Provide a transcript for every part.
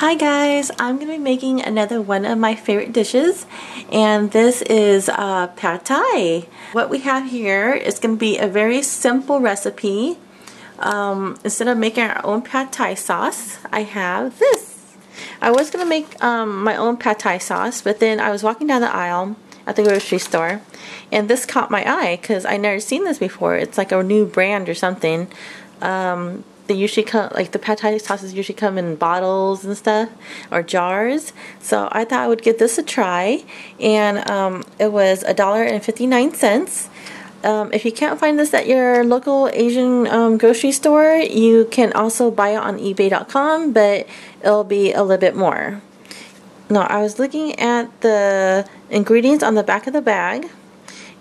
Hi guys, I'm going to be making another one of my favorite dishes, and this is Pad Thai. What we have here is going to be a very simple recipe. Instead of making our own Pad Thai sauce, I have this. I was going to make my own Pad Thai sauce, but then I was walking down the aisle at the grocery store, and this caught my eye because I never seen this before. It's like a new brand or something. They usually come, like the Pad Thai sauces usually come in bottles and stuff, or jars. So I thought I would give this a try, and it was $1.59. If you can't find this at your local Asian grocery store, you can also buy it on eBay.com, but it'll be a little bit more. Now, I was looking at the ingredients on the back of the bag,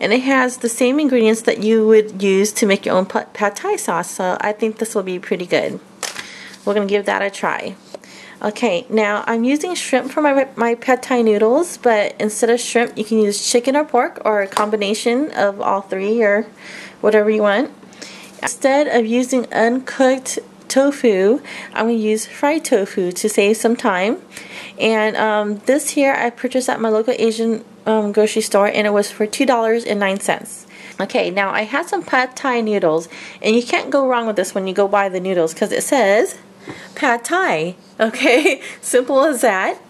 and it has the same ingredients that you would use to make your own Pad Thai sauce, so I think this will be pretty good. We're going to give that a try. Okay, now I'm using shrimp for my Pad Thai noodles, but instead of shrimp, you can use chicken or pork, or a combination of all three, or whatever you want. Instead of using uncooked tofu, I'm going to use fried tofu to save some time. And this here I purchased at my local Asian grocery store, and it was for $2.09. Okay, now I have some Pad Thai noodles, and you can't go wrong with this when you go buy the noodles because it says Pad Thai. Okay, simple as that.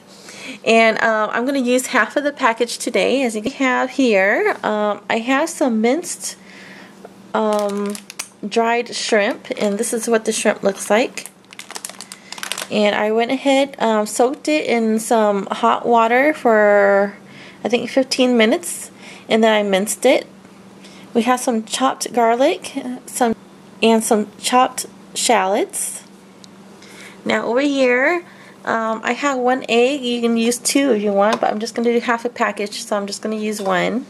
And I'm going to use half of the package today. As you can have here, I have some minced dried shrimp, and this is what the shrimp looks like. And I went ahead, soaked it in some hot water for I think 15 minutes, and then I minced it. We have some chopped garlic, some chopped shallots. Now over here, I have one egg. You can use two if you want, but I'm just going to do half a package, so I'm just going to use one.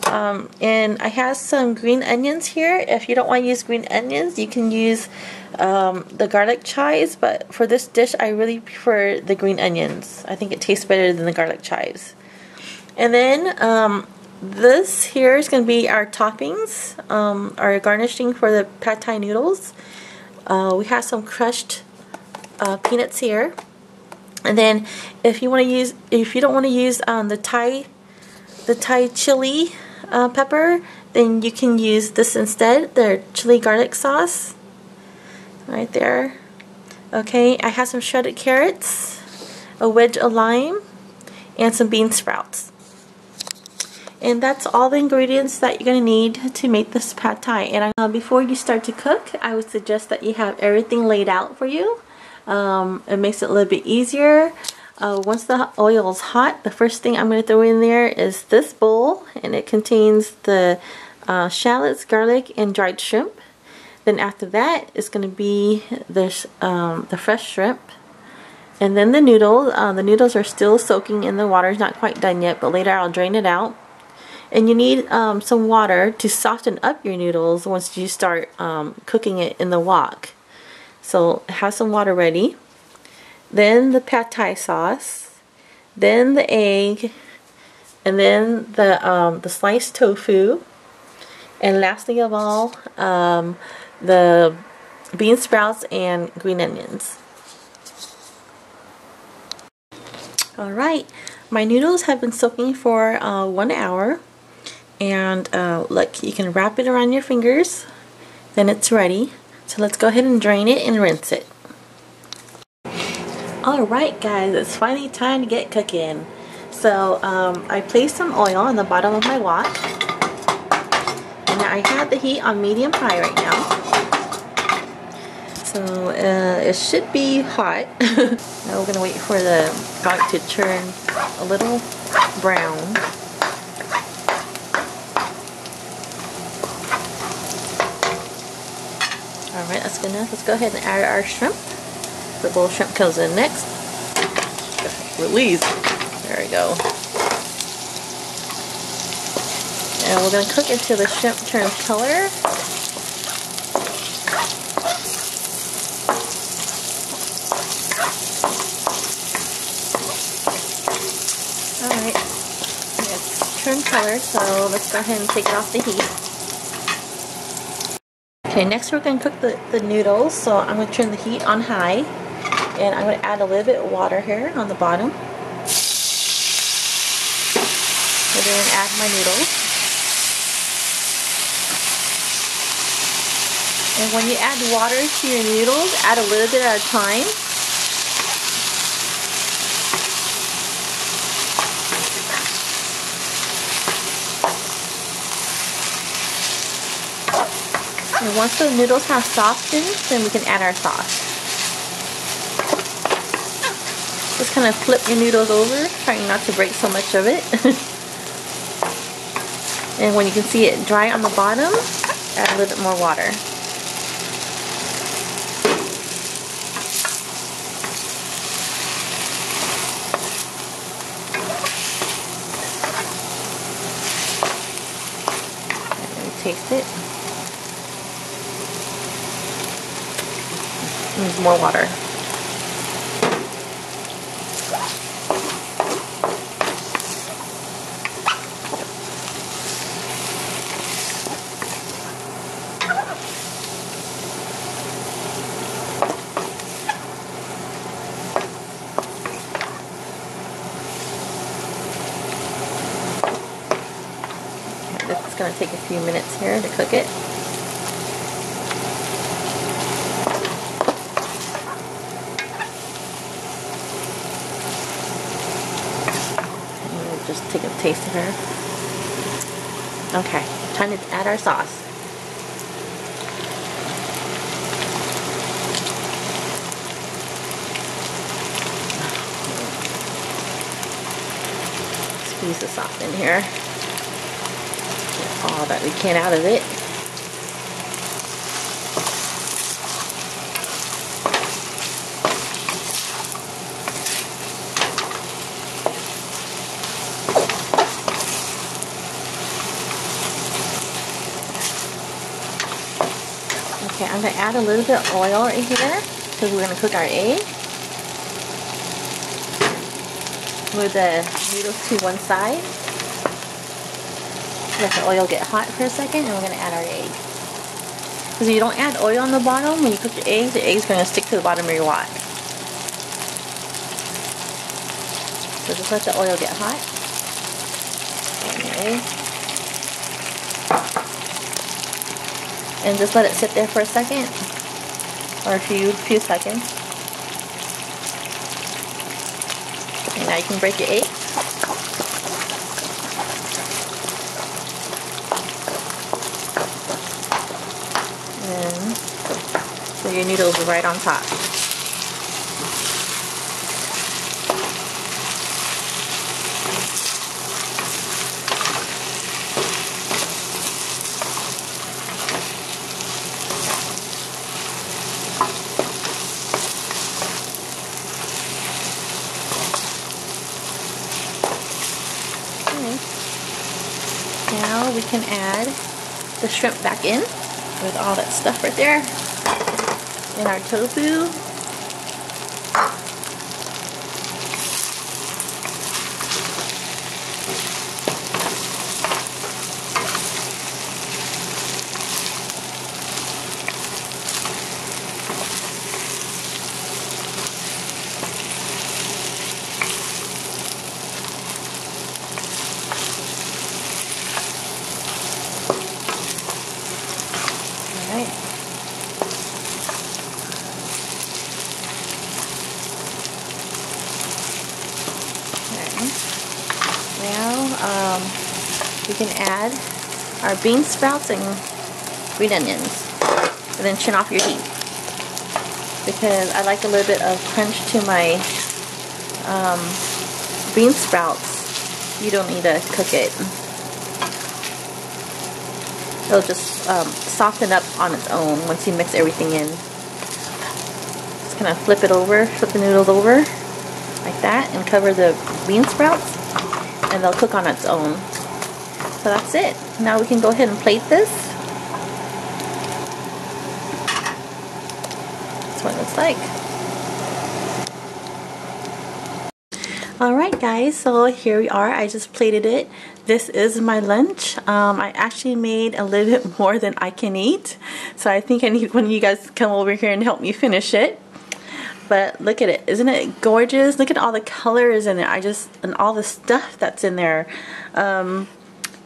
And I have some green onions here. If you don't want to use green onions, you can use the garlic chives, but for this dish I really prefer the green onions. I think it tastes better than the garlic chives. And then this here is going to be our toppings, our garnishing for the Pad Thai noodles. We have some crushed peanuts here. And then if you don't want to use the Thai chili pepper, then you can use this instead, the chili garlic sauce right there. Okay, I have some shredded carrots, a wedge of lime, and some bean sprouts. And that's all the ingredients that you're going to need to make this Pad Thai. And before you start to cook, I would suggest that you have everything laid out for you. It makes it a little bit easier. Once the oil is hot, the first thing I'm going to throw in there is this bowl, and it contains the shallots, garlic, and dried shrimp. Then after that, it's going to be the fresh shrimp, and then the noodles. The noodles are still soaking in the water; it's not quite done yet, but later I'll drain it out. And you need some water to soften up your noodles once you start cooking it in the wok. So have some water ready. Then the Pad Thai sauce, then the egg, and then the sliced tofu, and lastly of all, the bean sprouts and green onions. Alright, my noodles have been soaking for 1 hour, and look, you can wrap it around your fingers, then it's ready. So let's go ahead and drain it and rinse it. Alright guys, it's finally time to get cooking. So I placed some oil on the bottom of my wok, and I have the heat on medium-high right now. So it should be hot. Now we're going to wait for the garlic to turn a little brown. Alright, that's good enough. Let's go ahead and add our shrimp. The bowl of shrimp comes in next. Release. There we go. And we're going to cook until the shrimp turns color. Alright. It's turned color, so let's go ahead and take it off the heat. Okay, next we're going to cook the noodles, so I'm going to turn the heat on high. And I'm going to add a little bit of water here on the bottom. And then add my noodles. And when you add water to your noodles, add a little bit at a time. And once the noodles have softened, then we can add our sauce. Just kind of flip your noodles over, trying not to break so much of it. And when you can see it dry on the bottom, add a little bit more water. And taste it. Needs more water. This is going to take a few minutes here to cook it. Just take a taste of her. Okay, time to add our sauce. Squeeze the sauce in here. Get all that we can out of it. Okay, I'm going to add a little bit of oil right here because we're going to cook our egg. Move the noodles to one side. Let the oil get hot for a second, and we're going to add our egg. Because if you don't add oil on the bottom, when you cook your eggs, the egg's going to stick to the bottom of your wok. So just let the oil get hot. Add your egg. And just let it sit there for a second, or a few seconds. And now you can break your egg. And so your noodles are right on top. Now we can add the shrimp back in with all that stuff right there, and our tofu. Now we can add our bean sprouts and green onions, and then turn off your heat because I like a little bit of crunch to my bean sprouts. You don't need to cook it. It'll just soften up on its own once you mix everything in. Just kind of flip it over, flip the noodles over like that, and cover the bean sprouts, and they'll cook on its own. So that's it. Now we can go ahead and plate this. That's what it looks like. Alright guys, so here we are. I just plated it. This is my lunch. I actually made a little bit more than I can eat. So I think I need one of you guys to come over here and help me finish it. But look at it. Isn't it gorgeous? Look at all the colors in it. And all the stuff that's in there.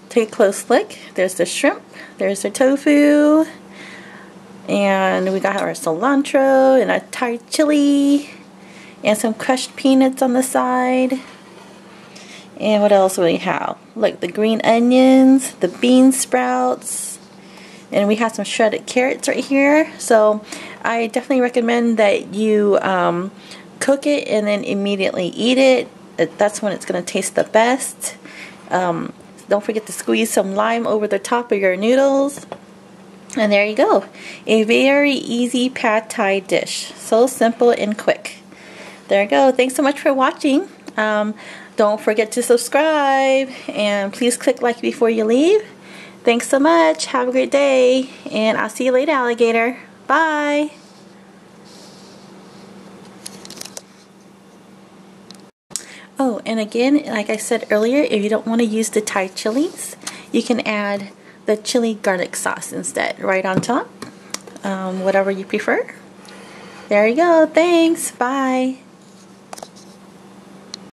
Take a close look. There's the shrimp. There's the tofu. And we got our cilantro and a Thai chili. And some crushed peanuts on the side. And what else do we have? Look, the green onions, the bean sprouts. And we have some shredded carrots right here. So I definitely recommend that you cook it and then immediately eat it. That's when it's going to taste the best. Don't forget to squeeze some lime over the top of your noodles. And there you go. A very easy pad thai dish. So simple and quick. There you go. Thanks so much for watching. Don't forget to subscribe. And please click like before you leave. Thanks so much. Have a great day. And I'll see you later, alligator. Bye. Oh, and again, like I said earlier, if you don't want to use the Thai chilies, you can add the chili garlic sauce instead, right on top. Whatever you prefer. There you go. Thanks. Bye.